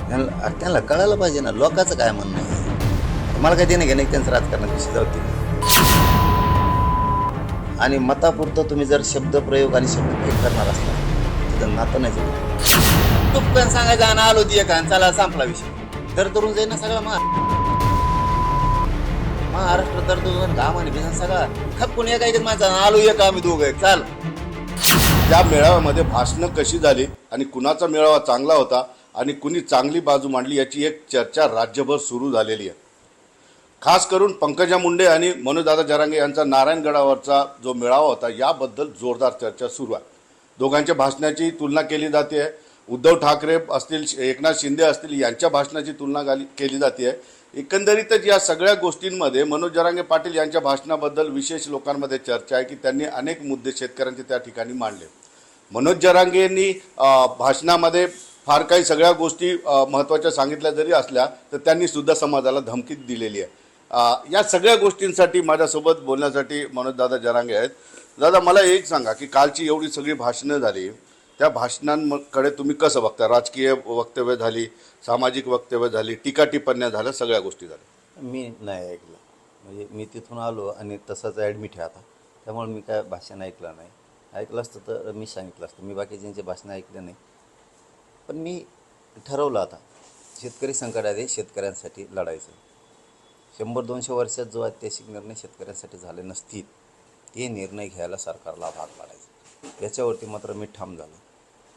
त्यांना कळायला पाहिजे ना लोकांचं काय म्हणणं आहे. मला काय देणं घेणं नाही त्यांचं राजकारणात विषय जाऊ. आणि मतापुरतं तुम्ही जर शब्दप्रयोग आणि शब्दप्रयोग करणार असला तिथं नातं नाही जमत. तुपकन सांगायचं आणि आलो ती एका चला संपला विषय तर तरुण जाईल ना सगळा महाराष्ट्र तर तुझं घाम आणि बिझनेस सगळा खपकून एका एकच माणसा आलो एक आम्ही दोघं चाल. त्या मेळाव्यामध्ये भाषणं कशी झाली आणि कुणाचा मेळावा चांगला होता आणि कुणी चांगली बाजू मांडली याची एक चर्चा राज्यभर सुरू झालेली आहे. खास करून पंकजा मुंडे आणि मनोजदादा जरांगे यांचा नारायणगडावरचा जो मेळावा होता याबद्दल जोरदार चर्चा सुरू आहे. दोघांच्या भाषणाची तुलना केली जाते आहे. उद्धव ठाकरे असतील, एकनाथ शिंदे असतील यांच्या भाषणाची तुलना केली जाते आहे. एकंदरीतच या सगळ्या गोष्टींमध्ये मनोज जरांगे पाटील यांच्या भाषणाबद्दल विशेष लोकांमध्ये चर्चा आहे की त्यांनी अनेक मुद्दे शेतकऱ्यांचे त्या ठिकाणी मांडले. मनोज जरांगेंनी भाषणामध्ये फार काही सगळ्या गोष्टी महत्त्वाच्या सांगितल्या जरी असल्या तर त्यांनी सुद्धा समाजाला धमकी दिलेली आहे. या सगळ्या गोष्टींसाठी माझ्यासोबत बोलण्यासाठी मनोजदादा जरांगे आहेत. दादा, मला एक सांगा की कालची एवढी सगळी भाषणं झाली, त्या भाषणांकडे तुम्ही कसं बघता? राजकीय वक्तव्य झाली, सामाजिक वक्तव्य झाली, टीका टिप्पण्या झाल्या, सगळ्या गोष्टी झाल्या. मी नाही ऐकलं. म्हणजे मी तिथून आलो आणि तसंच ॲडमिट आहे आता, त्यामुळे मी काय भाषण ऐकलं नाही. ऐकलं असतं तर मी सांगितलं असतं. मी बाकीच्यांचे भाषणं ऐकले नाही. पण मी ठरवलं आता शेतकरी संकट आहे, शेतकऱ्यांसाठी लढायचं. 100-200 वर्षात जो ऐतिहासिक निर्णय शेतकऱ्यांसाठी झाले नसतील ते निर्णय घ्यायला सरकारला भाग पाडायचं. याच्यावरती मात्र मी ठाम झालो.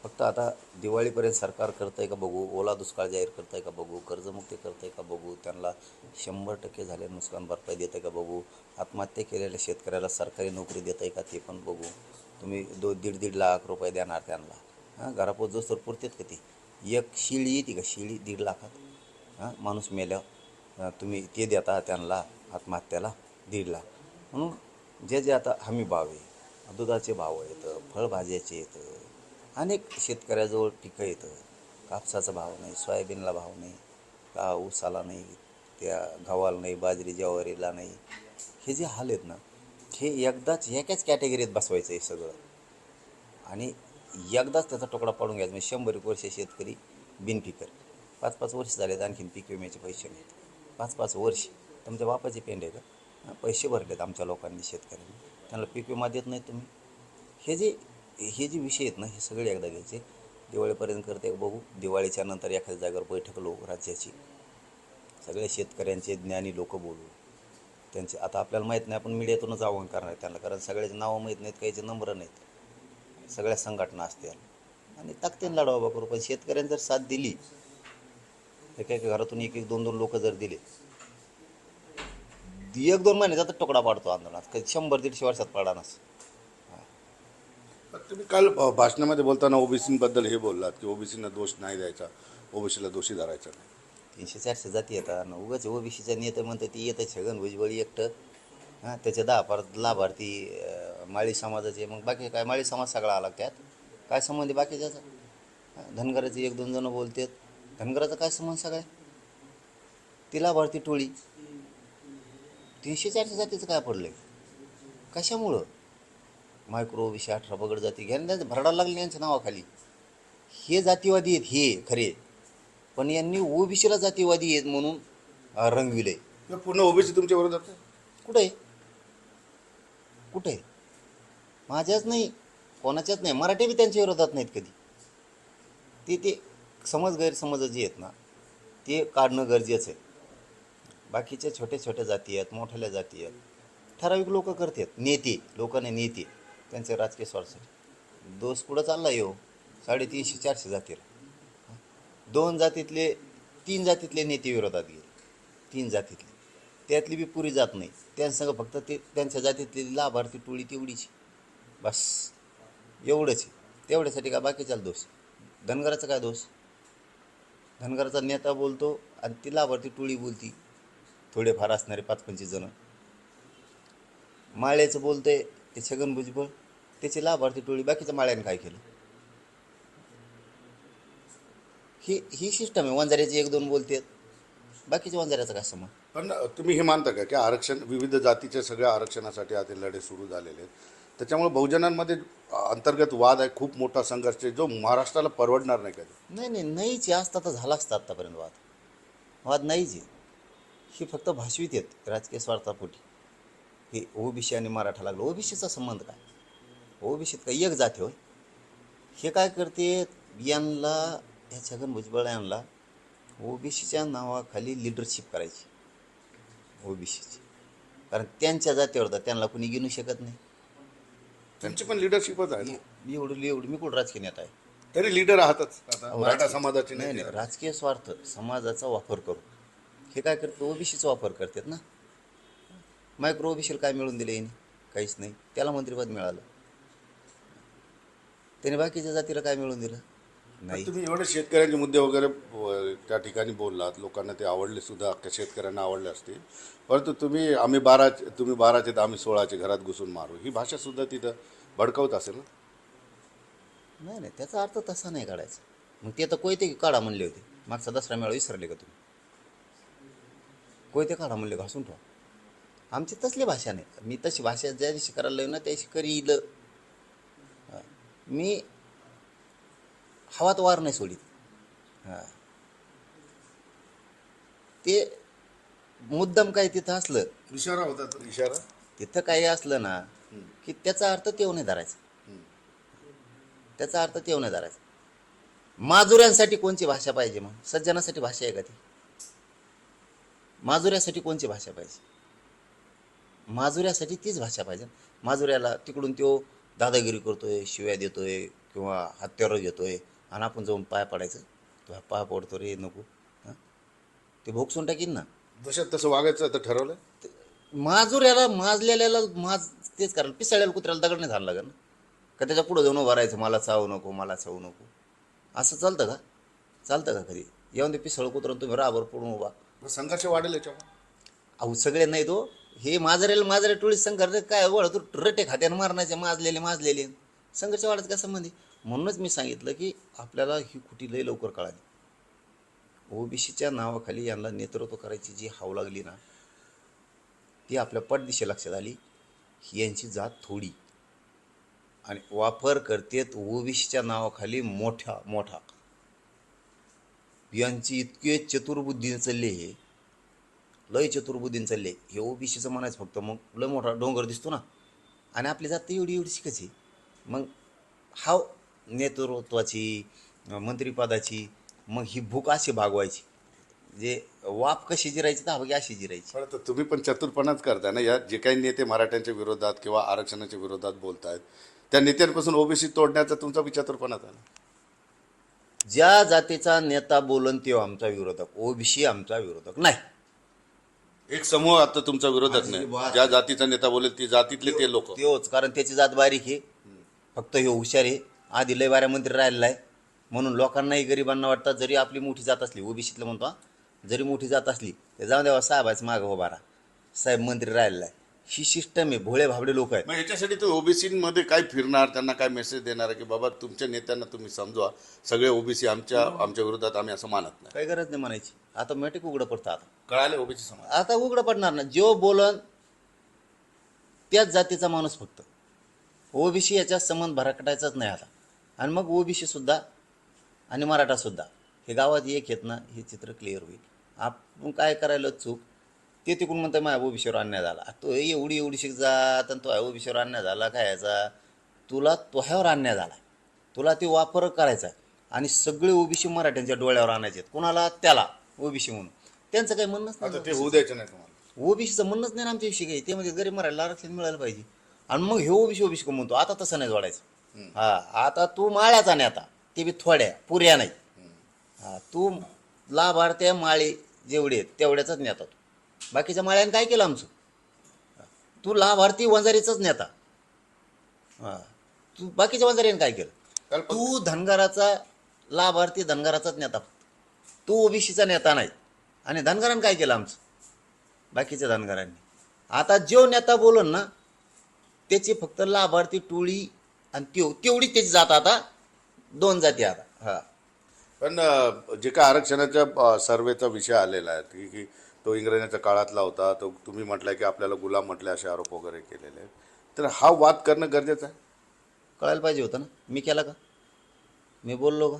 फक्त आता दिवाळीपर्यंत सरकार करतं आहे का बघू, ओला दुष्काळ जाहीर करतं आहे का बघू, कर्जमुक्ती करतं आहे का बघू, त्यांना 100% झाले नुकसान भरपाई देतं आहे का बघू, आत्महत्या केलेल्या शेतकऱ्याला सरकारी नोकरी देतं आहे का ते पण बघू. तुम्ही 1.5 लाख रुपये देणार त्यांना, घरापोच जो सर पुरतेत का ती एक शिळी येते का शिळी 1.5 लाखात? माणूस मेल्यावर तुम्ही ते देता त्यांना आत्महत्याला 1.5 लाख. म्हणून जे आता हमी भाव आहे, दुधाचे भाव येतं, फळभाज्याचे येतं, अनेक शेतकऱ्याजवळ पिकं येतं. कापसाचा भाव नाही, सोयाबीनला भाव नाही, का ऊसाला नाही, त्या गव्हाला नाही, बाजरी ज्वारीला नाही. हे जे हाल आहेत ना, हे एकदाच एकाच कॅटेगरीत बसवायचं आहे सगळं आणि एकदाच त्याचा तुकडा पाडून घ्यायचा. म्हणजे 100 वर्ष शेतकरी बिनपिकर, 5-5 वर्ष झालेत आणखीन पीक विम्याचे पैसे नाहीत. 5-5 वर्ष तुमच्या बापाचे पेंड आहे का? पैसे भरलेत आमच्या लोकांनी, शेतकऱ्यांनी, त्यांना पीक विमा देत नाही तुम्ही. हे जे विषय आहेत ना, हे सगळे एकदा घ्यायचे. दिवाळीपर्यंत करते बघू. दिवाळीच्या नंतर एखाद्या जागेवर बैठक लोक राज्याची सगळे शेतकऱ्यांचे ज्ञानी लोक बोलू. त्यांचे आता आपल्याला माहीत नाही, आपण मीडियातूनच आव्हान करणार त्यांना, कारण सगळ्याचे नावं माहीत नाहीत, काहीचे नंबर नाहीत. सगळ्या संघटना असतील आणि ताकदीने लढावा करू. पण शेतकऱ्यांनी जर साथ दिली, एका घरातून 1-2 लोक जर दिले, 1-2 महिन्याचा तर तुकडा पाडतो आंदोलनात. कधी 100-150 वर्षात पडा नसं. तुम्ही काल भाषणामध्ये बोलताना ओबीसीबद्दल हे बोललात की ओबीसींना दोष नाही द्यायचा, ओबीसीला दोषी धरायचा नाही. 300-400 जाती येतात ना, उगाच ओबीसीच्या नेते म्हणतात ती येतं छगन भुजबळ एकटं. त्याचे 10 लाभार्थी माळी समाजाचे, मग बाकी काय माळी समाज सगळा आला त्यात. काय संबंध आहे बाकीच्याचा? धनगराचे 1-2 जण बोलतात, धनगराचा काय संबंध? सगळ्या ती लाभार्थी टोळी 300-400 जातीचं काय पडलं आहे? कशामुळं? मायक्रो ओबीसी 18 पगड जाती घ्या, त्यांचं भरडायला लागले यांच्या नावाखाली. हे जातीवादी आहेत हे खरे, पण यांनी ओबीसीला जातीवादी आहेत म्हणून रंगविले. पूर्ण ओबीसी तुमच्या विरोधात आहे? कुठे कुठे? माझ्याच नाही, कोणाच्याच नाही. मराठी बी त्यांच्या विरोधात नाहीत कधी. ते गैरसमज जे आहेत ना, ते काढणं गरजेचं आहे. बाकीच्या छोट्या जाती आहेत, मोठ्याल्या जाती आहेत, ठराविक लोक करतात. नेते लोक नाही, नेते त्यांचे राजकीय स्वार्थासाठी. दोष कुठं चालला येऊ? 350-400 जाती, 2 जातीतले 3 जातीतले नेते विरोधात गेले. 3 जातीतले, त्यातली बी पुरी जात नाही. त्यांसंग फक्त ते त्यांच्या जातीतली लाभार्थी टोळी तेवढीच, बस एवढंच आहे. तेवढ्यासाठी का बाकीच्याला दोष? धनगराचा काय दोष? धनगराचा नेता बोलतो आणि ती लाभार्थी टोळी बोलती, थोडेफार असणारे 5-25 जण. माळ्याचं बोलतंय ते छगन भुजबळ, त्याची लाभार्थी टोळी. बाकीच्या माळ्याने काय केलं? ही सिस्टम आहे. वंजाऱ्याचे 1-2 बोलतात, बाकीच्या वंजाऱ्याचा काय संबंध? पण तुम्ही हे मानता का की आरक्षण, विविध जातीच्या सगळ्या आरक्षणासाठी आता लढे सुरू झालेले आहेत, त्याच्यामुळे बहुजनांमध्ये अंतर्गत वाद आहे, खूप मोठा संघर्ष आहे जो महाराष्ट्राला परवडणार नाही कधी. नाहीच आहे. असता तर झाला असता आत्तापर्यंत वाद नाहीच आहे. हे फक्त भाषवित आहेत राजकीय स्वार्थापोटी. हे ओबीसी आणि मराठा लागलं. ओबीसीचा संबंध काय? ओबीसीत काय एक जाती होय? हे काय करते यांना, ह्या छगन भुजबळ यांना ओबीसीच्या नावाखाली लिडरशिप करायची ओबीसीची. कारण त्यांच्या जातीवर तर त्यांना कुणी गिनू शकत नाही. त्यांची पण लिडरशिपच आहे ना. एवढी मी कुठं राजकीय नेता आहे? तरी लीडर आहातच आता अहो, मराठा राजकीय- समाजाची नाही नाही. नाही, राजकीय स्वार्थ समाजाचा वापर करू. हे काय करते ओबीसीचा वापर करतात ना. मायक्रो ओबीसीला काय मिळून दिले यांनी? काहीच नाही. त्याला मंत्रिपद मिळालं. त्याने बाकीच्या जातीला काय मिळून दिलं? नाही. तुम्ही एवढे शेतकऱ्यांचे मुद्दे वगैरे त्या ठिकाणी बोललात, लोकांना ते आवडले सुद्धा, अख्ख्या शेतकऱ्यांना आवडले असतील. परंतु तुम्ही 12चे तर आम्ही 16चे घरात घुसून मारू, ही भाषा सुद्धा तिथं भडकावत असेल ना. नाही त्याचा अर्थ तसा नाही काढायचा. मग ते तर कोयते काढा म्हणले होते. मागचा दसरा मेळा विसरले का तुम्ही? कोयते काढा म्हणले, घासून ठेवा. आमची तसली भाषा नाही. मी तशी भाषा ज्या दिवशी करायला लागलो ना त्या दिवशी करील. मी हवात वार नाही सोडित. हां, ते मुद्दाम काय तिथं असलं, इशारा होता तो, इशारा. तिथं काही असलं ना की त्याचा अर्थ तेव नाही धरायचा. त्याचा अर्थ तेव नाही धरायचा. माजुऱ्यांसाठी कोणची भाषा पाहिजे? मग सज्जनासाठी भाषा आहे का ती? माजुऱ्यासाठी कोणची भाषा पाहिजे? माजुऱ्यासाठी तीच भाषा पाहिजे. माजुऱ्याला तिकडून तो दादागिरी करतोय, शिव्या देतोय किंवा हत्यार घेतोय आणि आपण जाऊन पाय पडायचं. तो पाय पडतो रे नको. हां, ते भोगसून टाकीन ना. जशात तसं वागायचं तर ठरवलं. माजुऱ्याला माजलेल्याला तेच करायला. पिसाळ्याला कुत्र्याला दगड नाही झाला लागेल ना का त्याच्या पुढं जाऊन उभं राहायचं, मला चावू नको, मला चावू नको. असं चालतं का? चालतं का कधी? येऊन ते पिसळ कुत्रं तुम्ही राबर पडून उभा. संघर्ष वाढेल याच्यावर. अहो सगळे नाही तो. हे माजऱ्या टोळी संघर्ष काय वळ तू रटे खात्यानं मारण्याचे माजलेले संघर्ष वाढत काय संबंधी? म्हणूनच मी सांगितलं की आपल्याला ही कुठी लय लवकर कळाली. ओबीसीच्या नावाखाली यांना नेतृत्व करायची जी हाव लागली ना ती आपल्या पटदिशी लक्षात आली. यांची जात थोडी आणि वापर करतेत ओबीसीच्या नावाखाली मोठा. यांची इतके चतुर्बुद्धीने चालले, हे लय चतुर्बुद्धीने चालले. हे ओबीसीचं म्हणायचं फक्त मग लय मोठा डोंगर दिसतो ना आणि आपली जात एवढी शिकायची. मग हाव नेतृत्वाची, मंत्रिपदाची, मग ही भूक अशी भागवायची. जे वाप कशी जिरायची तर अशी जिरायची. पण तुम्ही पण चतुरपणाच करताय ना. या जे काही नेते मराठ्यांच्या विरोधात किंवा आरक्षणाच्या विरोधात बोलतायत त्या नेत्यांपासून ओबीसी तोडण्याचा तुमचा बी चतुरपणाच आहे ना. ज्या जातीचा नेता बोलन तो आमचा विरोधक, ओबीसी आमचा विरोधक नाही. एक समूह आता तुमचा विरोधक नाही. ज्या जातीचा नेता बोलेल ती जातीतले ते लोक. तेच कारण त्याची जात बारीक आहे. फक्त हे हुशार आहे. आधी लय बाऱ्या मंत्री राहिलेला आहे म्हणून लोकांनाही गरिबांना वाटतं जरी आपली मोठी जात असली, ओबीसीतलं म्हणतो हा, जरी मोठी जात असली तर जाऊन द्यावा साहेबाचं मागं उभा राहा, साहेब मंत्री राहिलेला आहे. ही सिस्टम आहे. भोळे भाबडे लोक आहेत. मग याच्यासाठी तो ओबीसीमध्ये काय फिरणार, त्यांना काय मेसेज देणार की बाबा तुमच्या नेत्यांना तुम्ही समजवा, सगळे ओबीसी आमच्या विरोधात आम्ही असं मानत नाही. काही गरज नाही म्हणायची. ऑटोमॅटिक उघडं पडतं. आता कळाले ओबीसी समाज. आता उघडं पडणार ना. जो बोलन त्याच जातीचा माणूस फक्त. ओबीसी याच्यात संबंध भरकटायचाच नाही आता. आणि मग ओबीसी सुद्धा आणि मराठा सुद्धा हे गावात एक आहेत ना, हे चित्र क्लिअर होईल. आपण काय करायला चूक ते तिकडून म्हणतं माझ्या ओबीसीवर अन्याय झाला. तो एवढी शिक जात आणि तो ओबीसीवर अन्याय झाला काय याचा? तुला तोह्यावर अन्याय झाला, तुला ते वापर करायचा आणि सगळे ओबीसी मराठ्यांच्या डोळ्यावर आणायचे आहेत. कुणाला? त्याला ओबीसी म्हणून. त्यांचं काही म्हणणंच आता ते नाही. होऊ द्यायचं नाही तुम्हाला. ओबीसीचं म्हणणंच नाही ना आमच्याविषयी काही. ते म्हणजे गरीब मराठा आरक्षण मिळालं पाहिजे आणि मग हे ओबीसी का म्हणतो. आता तसं नाही जोडायचं. हा, आता तू माळ्याचा नेता, ते बी थोड्या पुऱ्या नाही. हा, तू लाभार्थ्या माळे जेवढे आहेत तेवढ्याचाच नेता. तू बाकीच्या माळ्यानं काय केलं आमचं? तू लाभार्थी वंजारीचाच नेता. हां, तू बाकीच्या वंजारीनं काय केलं? तू धनगराचा लाभार्थी धनगराचाच नेता. तू ओबीसीचा नेता नाही. आणि धनगरानं काय केलं आमचं? बाकीच्या धनगरांनी. आता जो नेता बोलन ना त्याची फक्त लाभार्थी टोळी आणि तेवढी त्याची जात. आता 2 जाती आता. हां, पण जे काय आरक्षणाच्या सर्वेचा विषय आलेला आहे की तो इंग्रजांच्या काळातला होता, तो तुम्ही म्हटलाय की आपल्याला गुलाम म्हटले, असे आरोप वगैरे केलेले आहेत. तर हा वाद करणं गरजेचं आहे. कळायला पाहिजे होतं ना. मी केला का? मी बोललो का?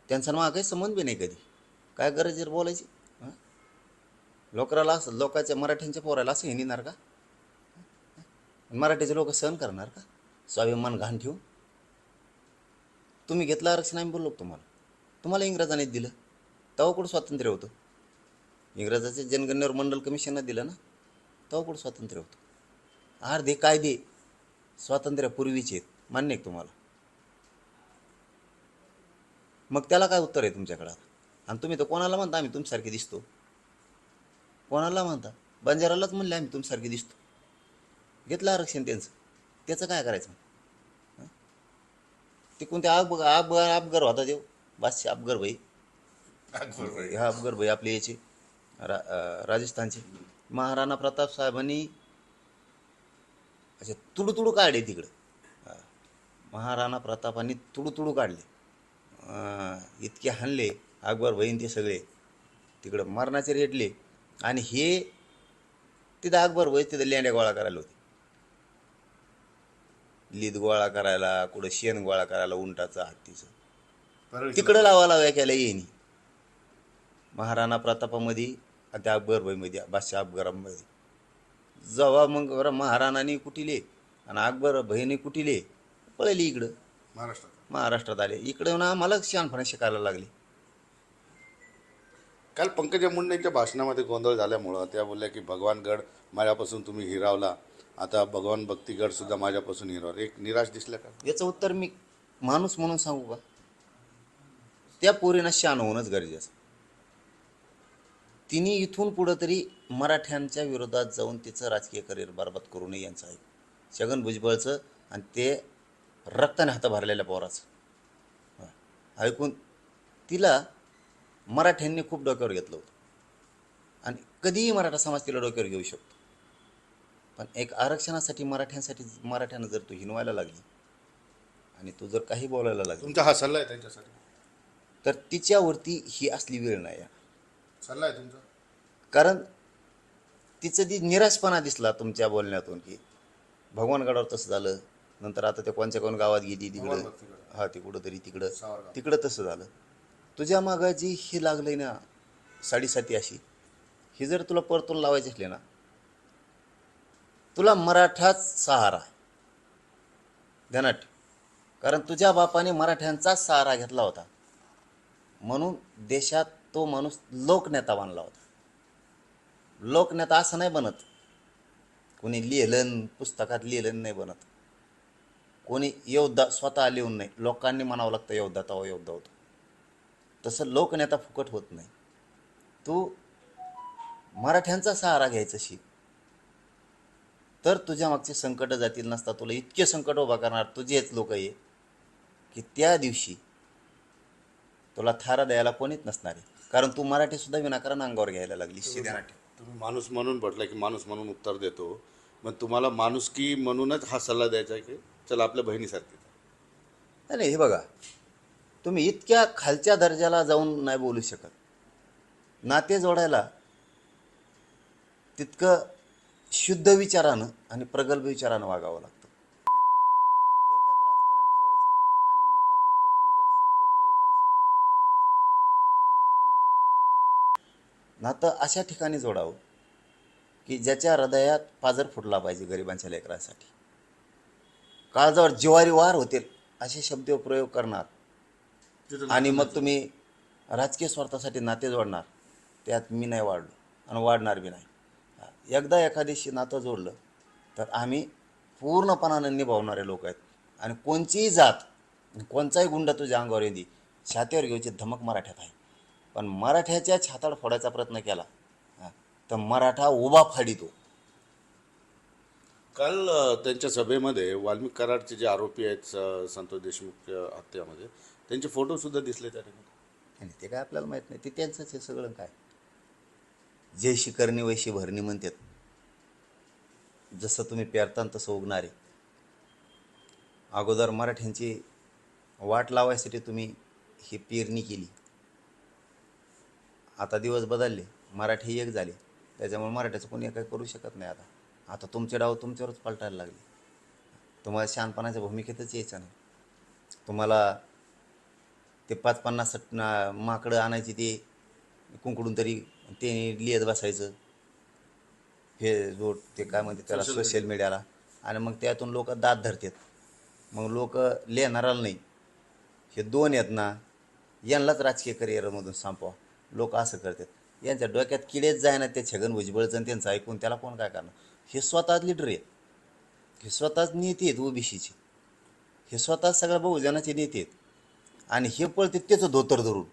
त्यांचा ना काही संबंध बी नाही कधी. काय गरज आहे बोलायची? हां, लोकराला असं लोकांच्या मराठ्यांच्या पोराला असं हे नेणार का? मराठीचे लोक सहन करणार का स्वाभिमान घाण ठेवून? तुम्ही घेतलं आरक्षण, आम्ही बोललो तुम्हाला. तुम्हाला इंग्रजांनीच दिलं, तेव्हा कुठं स्वातंत्र्य होतं? इंग्रजाचे जनगणनेवर मंडल कमिशननं दिलं ना, तेव्हा कुठं स्वातंत्र्य होतं? अर्धे कायदे स्वातंत्र्यापूर्वीचे आहेत, मान्य आहे तुम्हाला? मग त्याला काय उत्तर आहे तुमच्याकडं? आणि तुम्ही तर कोणाला म्हणता आम्ही तुमच्यासारखे दिसतो? कोणाला म्हणता? बंजारालाच म्हणले आम्ही तुमच्यासारखे दिसतो. घेतलं आरक्षण त्यांचं, त्याचं काय करायचं? ते कोणत्या अफगर होता देव बादशाह अफगर भाई. हा अफगर भाई आपले याचे राजस्थानचे महाराणा प्रताप साहेबांनी अच्छा तुडू काढले तिकडं. महाराणा प्रतापांनी तुडू काढले. इतके हाणले अकबर बहीण ते सगळे तिकडं मरणाचे रेटले. आणि हे तिथं अकबर भाई तिथं लेंड्या गोळा करायला होते, लीद गोळा करायला, कुठं शेण गोळा करायला उंटाचं हत्तीचं. तिकडं लावायला केलं येईनी महाराणा प्रतापामध्ये आणि त्या अकबरभाईमध्ये बादशाह अफगरामध्ये. जेव्हा मग बरं महाराणाने कुटिले आणि अकबर बहिणी कुटिले, पळली इकडं महाराष्ट्रात आले. इकडे येऊन आम्हाला शहाणपणा शिकायला लागले. काल पंकजा मुंडेंच्या भाषणामध्ये गोंधळ झाल्यामुळं त्या बोलल्या की भगवानगड माझ्यापासून तुम्ही हिरावला, आता भगवान भक्तीगड सुद्धा माझ्यापासून हिरावला. एक निराश दिसलं का? याचं उत्तर मी माणूस म्हणून सांगू का? त्या पोरीनं शहाण होणंच गरजेचं. तिने इथून पुढं तरी मराठ्यांच्या विरोधात जाऊन तिचं राजकीय करिअर बरबाद करू नये यांचं आहे. छगन भुजबळचं आणि ते रक्ताने हात भरलेल्या पोराचं ऐकून तिला मराठ्यांनी खूप डोक्यावर घेतलं होतं. आणि कधीही मराठा समाज तिला डोक्यावर घेऊ शकतो. पण एक आरक्षणासाठी मराठ्यानं जर तू हिनवायला लागली आणि तू जर काही बोलायला लागली, तुमचा हा सल्ला आहे त्यांच्यासाठी? तर तिच्यावरती ही असली वेळ नाही आहे. सल्ला आहे तुमचा? कारण तिचं ती निराशपणा दिसला तुमच्या बोलण्यातून की भगवानगडावर तसं झालं, नंतर आता ते कोणत्या कोण गावात गेली तिकडं, हा ते कुठंतरी तिकडं तसं झालं. तुझ्या मागं जी ही लागलंय ना साडेसाती अशी, ही जर तुला परतून लावायची असली ना, तुला मराठाच सहारा ध्यानात ठेव. कारण तुझ्या बापाने मराठ्यांचाच सहारा घेतला होता, म्हणून देशात तो माणूस लोकनेता बनला होता. लोकनेता असं नाही बनत, कोणी लिहिलं पुस्तकात लिहिलं नाही बनत. कोणी योद्धा स्वतः लिहून नाही, लोकांनी म्हणावं लागतं योद्धा तेव्हा योद्धा होतो. तसं लोकनेता फुकट होत नाही. तू मराठ्यांचा सहारा घ्यायचा शिक, तर तुझ्या मागचे संकट जातील. नसता तुला इतके संकट उभा करणार तुझेच लोक आहे की त्या दिवशी तुला थारा द्यायला कोणीच नसणार आहे. कारण तू मराठी सुद्धा विनाकारण अंगावर घ्यायला लागली. तुम्ही माणूस म्हणून म्हटलं की माणूस म्हणून उत्तर देतो, मग तुम्हाला माणुसकी म्हणूनच हा सल्ला द्यायचा आहे की चला आपल्या बहिणीसारखी? नाही, हे बघा, तुम्ही इतक्या खालच्या दर्जाला जाऊन नाही बोलू शकत. नाते जोडायला तितकं शुद्ध विचारानं आणि प्रगल्भ विचारानं वागावं लागतं. डोक्यात राजकारण ठेवायचं आणि मतापुरतं तुम्ही जर शब्दप्रयोग आणि शब्दफेक करणार असला, तुझं नातं नाही जोडत. नातं अशा ठिकाणी जोडावं की ज्याच्या हृदयात पाजर फुटला पाहिजे गरिबांच्या लेकरांसाठी. काळजावर जिवारी वार होतील असे शब्द प्रयोग करणार आणि मग तुम्ही राजकीय स्वार्थासाठी नाते जोडणार, त्यात मी नाही वाढलो आणि वाढणार बी नाही. एकदा एखाद्याशी नातं जोडलं तर आम्ही पूर्णपणानं निभावणारे लोक आहेत. आणि कोणचीही जात, कोणचाही गुंड तुझ्या अंगावर येते, छातीवर घ्यायची धमक मराठ्यात आहे. पण मराठ्याच्या छाताड फोडायचा प्रयत्न केला तर मराठा उभा फाडितो. काल त्यांच्या सभेमध्ये वाल्मिक कराडचे जे आरोपी आहेत संतोष देशमुखच्या हत्यामध्ये, त्यांचे फोटोसुद्धा दिसले त्या ठिकाणी. आणि ते काय आपल्याला माहीत नाही, ते त्यांचंच हे सगळं. काय जैशी करणी वैशी भरणी म्हणतात, जसं तुम्ही पेरतान तसं उगणार आहे. अगोदर मराठ्यांची वाट लावायसाठी तुम्ही ही पेरणी केली, आता दिवस बदलले, मराठी एक झाले, त्याच्यामुळे मराठ्याचं कोणी काही करू शकत नाही आता. आता तुमचे डाव तुमच्यावरच पलटायला लागले. तुम्हाला शहाणपणाच्या भूमिकेतच यायचं नाही. तुम्हाला ते 5-50 माकडं आणायची ते कुंकडून तरी ते लिहित बसायचं फेसबुक ते काय म्हणते त्याला सोशल मीडियाला, आणि मग त्यातून लोक दात धरतात. मग लोक लिहिणाराला नाही, हे दोन आहेत ना यांनाच राजकीय करिअरमधून संपवा. लोक असं करतात. यांच्या डोक्यात किडेच जाय ना ते छगन भुजबळचं आणि त्यांचं ऐकून त्याला कोण काय करणार. हे स्वतःच लीडर आहेत, हे स्वतःच नेते आहेत ओबीसीचे, हे स्वतःच सगळ्या बहुजनाचे नेते आहेत. आणि हे पळते त्याचं धोतर धरून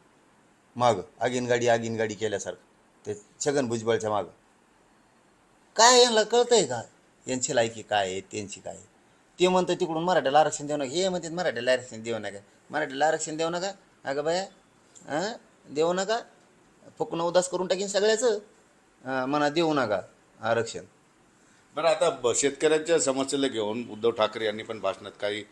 मागं आगीनगाडी केल्यासारखं ते छगन भुजबळच्या मागं. काय यांना कळतंय का यांची लायकी काय आहे त्यांची काय आहे. ते म्हणतं तिकडून मराठ्याला आरक्षण देऊ नका, हे म्हणतात मराठ्याला आरक्षण देऊ नका, मराठ्याला आरक्षण देऊ नका. अगं बाया देऊ नका, फुकणं उदास करून टाकीन सगळ्याचं. म्हणा देऊ नका आरक्षण. बरं, आता शेतकऱ्यांच्या समस्येला घेऊन उद्धव ठाकरे यांनी पण भाषणात काही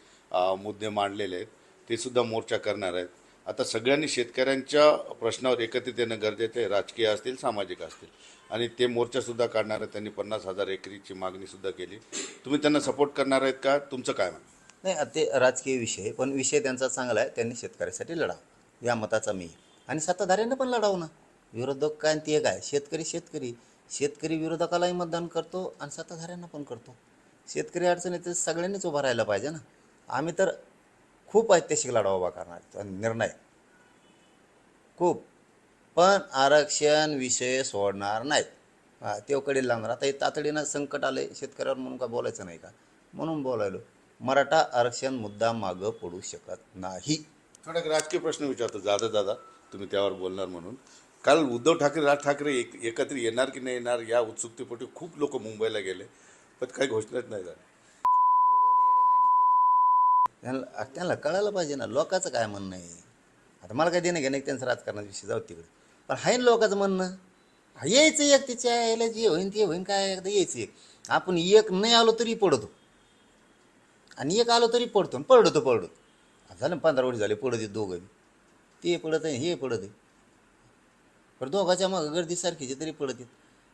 मुद्दे मांडलेले आहेत, ते सुद्धा मोर्चा करणार आहेत. आता सगळ्यांनी शेतकऱ्यांच्या प्रश्नावर एकत्रित येणं गरजेचं आहे, राजकीय असतील सामाजिक असतील, आणि ते मोर्चासुद्धा काढणार आहेत. त्यांनी 50,000 एकरीची मागणीसुद्धा केली. तुम्ही त्यांना सपोर्ट करणार आहेत का? तुमचं काय म्हणणं? नाही, ते राजकीय विषय, पण विषय त्यांचा चांगला आहे. त्यांनी शेतकऱ्यासाठी लढावं या मताचा मी, आणि सत्ताधाऱ्यांना पण लढावं ना. विरोधक काय ते काय, शेतकरी विरोधकालाही मतदान करतो आणि सत्ताधाऱ्यांना पण करतो. शेतकरी अडचणीत सगळ्यांनीच उभा राहायला पाहिजे ना. आम्ही तर खूप ऐतिहासिक लढा उभा करणार निर्णय खूप, पण आरक्षण विषय सोडणार नाहीत. तेवकडे लागणार. आता हे तातडीनं संकट आले शेतकऱ्यावर म्हणून काय बोलायचं नाही का, म्हणून बोलायलो. मराठा आरक्षण मुद्दा मागं पडू शकत नाही. थोडा राजकीय प्रश्न विचारतो दादा, तुम्ही त्यावर बोलणार म्हणून. काल उद्धव ठाकरे राज ठाकरे एकत्र येणार की नाही येणार या उत्सुकतेपोटी खूप लोक मुंबईला गेले, पण काही घोषणाच नाही झाली. त्यांना कळायला पाहिजे ना लोकांचं काय म्हणणं आहे. आता मला काय देणं घेणं नाही त्यांचं राजकारणाचा विषय, जाऊ तिकडे. पण आहे ना लोकांचं म्हणणं, यायचं एक तिच्या यायला जे होईन ते होईन, काय एकदा यायचं एक. आपण एक नाही आलो तरी पडतो, आणि एक आलो तरी पडतो, पडतो झालं 15 वर्ष झाले पडत आहेत दोघं. ते पडत आहे हे पडत आहे, पण दोघाच्या मग गर्दी सारखीची तरी पडत आहेत.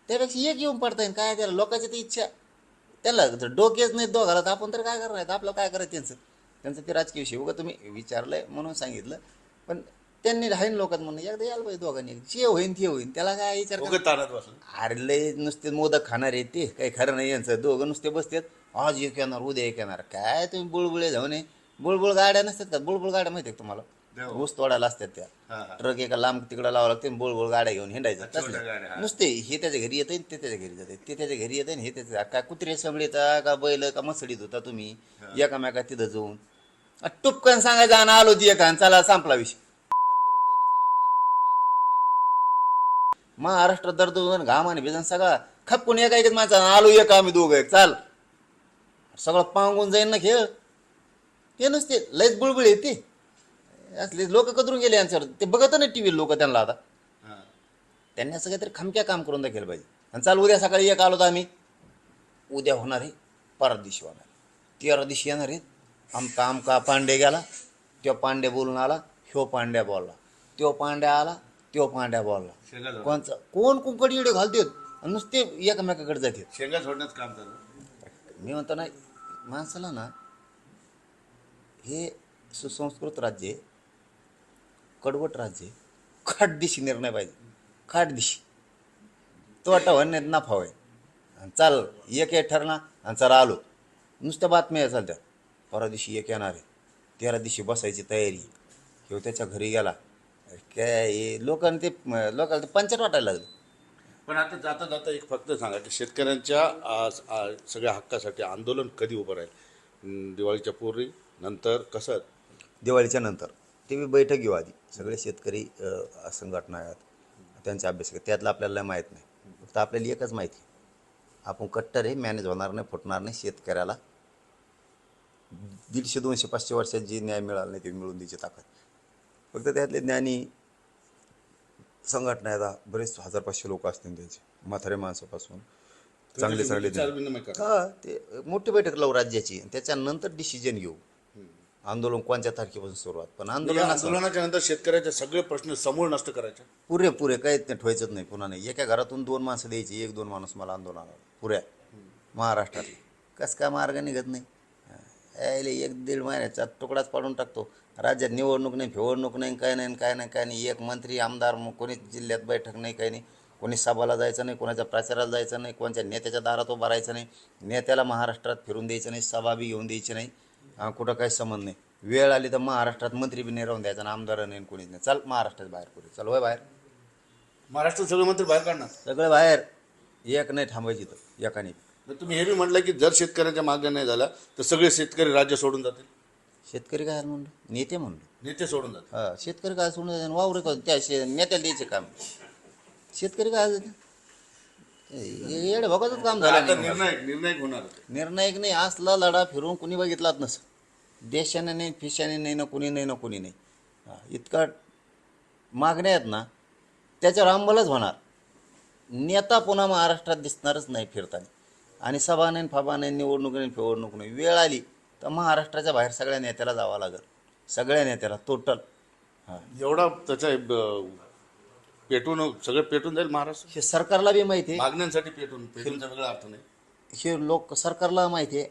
त्यापेक्षा एक येऊन पडता येईल काय त्याला. लोकांची तर इच्छा, त्याला जर डोकेच नाहीत दोघाला तर आपण तर काय करणार आहेत. आपलं काय करायचं त्यांचं ते राजकीय विषय. उगा तुम्ही विचारलंय म्हणून सांगितलं, पण त्यांनी राहीन लोकात म्हणून एकदा यायला पाहिजे दोघांनी. जे होईन ते होईन, त्याला काय विचार. अरे लय नुसते मोदक खाणार आहे ते, काही खरं नाही यांचं. दोघं नुसते बसतात, आज एक येणार उद्या एक येणार. काय तुम्ही बुळबुळे जाऊ नये. बुळबुळ गाड्या नसतात का, बुळबुळ गाड्या माहिती आहे तुम्हाला, ऊस तोडायला असतात त्या. ट्रक एका लांब तिकडं लावावं लागते, बुळबुळ गाड्या घेऊन हिंडायचं नुसते. हे त्याच्या घरी येतं, ते त्याच्या घरी जाते, ते त्याच्या घरी येतं, हे त्याच्या. काय कुत्रे सगळीता का बैल का मसडीत होता तुम्ही एकामेका तिथं जाऊन टुपकन सांगायचं आणि आलो ती एका चला संपला विषय. महाराष्ट्र दर्द घाम आणि भिजन सगळा खपकून एका एकच माणसा आलो एक आम्ही दोघं एक चाल सगळं पांगून जाईन ना खेळ. ते नुसते लयच बुळबुळ येते असले लोक कदरून गेले यांच्यावर. ते बघत नाही टीव्ही लोक त्यांना. आता त्यांनी असं काहीतरी खमक्या काम करून दाखवलं पाहिजे. आणि चाल उद्या सकाळी एक आलो तर आम्ही उद्या होणार आहे, परत दिवशी होणार, 13 दिवशी येणार आहेत. आमका पांडे गेला, तो पांडे बोलून आला, ह्यो पांड्या बोलला, तो पांड्या आला, तो पांड्या बोलला. कोण कुंकड इडे घालतात नुसते एकमेकाकडे जातात. शेंगा सोडण्याचं काम झालं. मी म्हणतो ना माणसाला ना हे सुसंस्कृत राज्य आहे, कडवट राज्य आहे. खाटदिशी निर्णय पाहिजे, खाटदिशी. तोटा होण्यात नफा होय. चाल एक ठरला आणि चला आलो, नुसत्या बातम्या चालत्या. परवा दिवशी एक येणार आहे, 13 दिवशी बसायची तयारी. किंवा त्याच्या घरी गेला काय लोकांना ते पंचायत वाटायला लागलं. पण आता जाता जाता एक फक्त सांगा की शेतकऱ्यांच्या सगळ्या हक्कासाठी आंदोलन कधी उभं राहील? दिवाळीच्या पूर्वी, नंतर, कसं? दिवाळीच्या नंतर ते मी बैठक घेऊ. आधी सगळे शेतकरी संघटना आहेत, त्यांचा अभ्यास कर. त्यातलं आपल्याला माहीत नाही, फक्त आपल्याला एकच माहिती, आपण कट्टर आहे, मॅनेज होणार नाही, फुटणार नाही. शेतकऱ्याला 150, 200, 500 वर्षात जे न्याय मिळाला नाही ते मिळून द्यायची ताकद. फक्त त्यातले ज्ञानी संघटना आहेत, बरेच 1000-500 लोक असतील त्यांचे, म्हातारे माणसापासून चांगले ते मोठी बैठक लावू राज्याची. त्याच्यानंतर डिसिजन घेऊ आंदोलन कोणत्या तारखेपासून सुरुवात. पण आंदोलनाच्या नंतर शेतकऱ्याचे सगळे प्रश्न समूळ नष्ट करायचे, पुरे काहीच नाही ठेवायचंच नाही. पुन्हा नाही एका घरातून 2 माणसं द्यायची, 1-2 माणूस मला आंदोलनाला पुऱ्या महाराष्ट्रात कसं काय मार्ग निघत नाही. यायले 1-1.5 महिन्याचा तुकडाच पाडून टाकतो. राज्यात निवडणूक नाही, फिवडणूक नाही, काय नाही काय नाही काय नाही. एक मंत्री आमदार कोणी जिल्ह्यात बैठक नाही, काही नाही. कोणी सभाला जायचं नाही, कोणाच्या प्रचाराला जायचं नाही, कोणाच्या नेत्याच्या दारात उभं राहायचं नाही, नेत्याला महाराष्ट्रात फिरून द्यायचं नाही, सभा बी घेऊन द्यायची नाही, कुठं काही संबंध नाही. वेळ आली तर महाराष्ट्रात मंत्री बी नाही राहून द्यायचा ना, आमदार नाही, कोणीच नाही. चल महाराष्ट्रात बाहेर पुढे चल, होय बाहेर. महाराष्ट्रात सगळे मंत्री बाहेर काढणार. सगळं बाहेर, एक नाही थांबायची तर एकाने. तर तुम्ही हे बी म्हटलं की जर शेतकऱ्यांच्या मागण्या नाही झाल्या तर सगळे शेतकरी राज्य सोडून जातील. शेतकरी काय म्हणलो, नेते म्हणलो. नेते सोडून जातील. हां, शेतकरी काय सोडून जाते वावर का त्या नेत्याला द्यायचे काम. शेतकरी काय येडे बघतच काम आता झालं. निर्णायक होणार. निर्णायक नाही असला लढा फिरून कुणी बघितलाच नसं. देशाने नाही, फिशाने नाही ना, कुणी नाही ना, कुणी नाही. इतका मागण्या आहेत ना, त्याच्यावर अंमलच होणार. नेता पुन्हा महाराष्ट्रात दिसणारच नाही फिरताना. आणि सभा नाही, फबा नाही, निवडणूक नाही, फिवडणूक नाही. वेळ आली तर महाराष्ट्राच्या बाहेर सगळ्या नेत्याला जावं लागेल. सगळ्या नेत्याला टोटल. हां, एवढा त्याचा पेटून सगळं पेटून जाईल महाराष्ट्र. हे सरकारला बी माहिती आहे. मागण्यांसाठी पेटूनचा वेगळा अर्थ नाही. हे लोक सरकारला माहिती आहे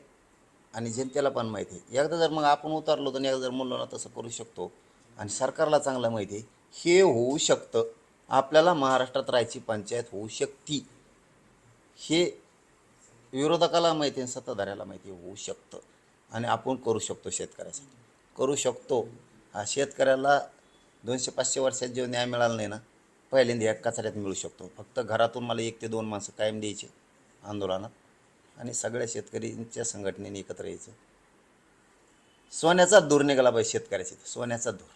आणि जनतेला पण माहिती आहे. एकदा जर मग आपण उतरलो तर एकदा जर म्हणलो ना तसं करू शकतो. आणि सरकारला चांगलं माहिती आहे हे होऊ शकतं. आपल्याला महाराष्ट्रात राहायची पंचायत होऊ शकते. हे विरोधकाला माहिती आहे, सत्ताधाऱ्याला माहिती आहे होऊ शकतं. आणि आपण करू शकतो, शेतकऱ्यासाठी करू शकतो. शेतकऱ्याला 200-500 वर्षात जो न्याय मिळाला नाही ना, पहिल्यांदा एक कचऱ्यात मिळू शकतो. फक्त घरातून मला 1 ते 2 माणसं कायम द्यायचे आंदोलनात आणि सगळ्या शेतकऱ्यांच्या संघटनेने एकत्र यायचं. सोन्याचा धूर निघाला पाहिजे शेतकऱ्याची, सोन्याचा धूर.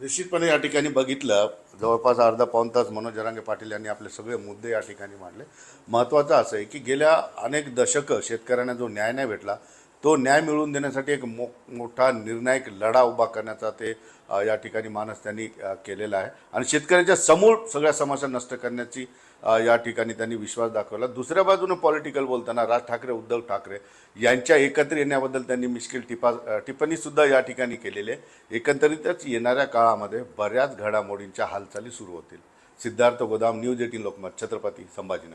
निश्चितपणे या ठिकाणी बघितलं जवळपास अर्धा-पाऊण तास मनोज जरांगे पाटील यांनी आपले सगळे मुद्दे या ठिकाणी मांडले. महत्त्वाचं असं आहे की गेल्या अनेक दशकं शेतकऱ्यांना जो न्याय नाही भेटला तो न्याय मिळवून देण्यासाठी एक मोठा निर्णायक लढा उभा करण्याचा ते या ठिकाणी मानस त्यांनी केलेला आहे. आणि शेतकऱ्यांच्या समूळ सगळ्या समस्या नष्ट करण्याची या ठिकाणी त्यांनी विश्वास दाखवला. दुसऱ्या बाजूने पॉलिटिकल बोलताना राज ठाकरे, उद्धव ठाकरे यांच्या एकत्र येण्याबद्दल त्यांनी मिश्किल टिप्पणीसुद्धा या ठिकाणी केलेली आहे. एकंदरीतच येणाऱ्या काळामध्ये बऱ्याच घडामोडींच्या हालचाली सुरू होतील. सिद्धार्थ गोदाम, न्यूज 18 लोकमत, छत्रपती संभाजीनगर.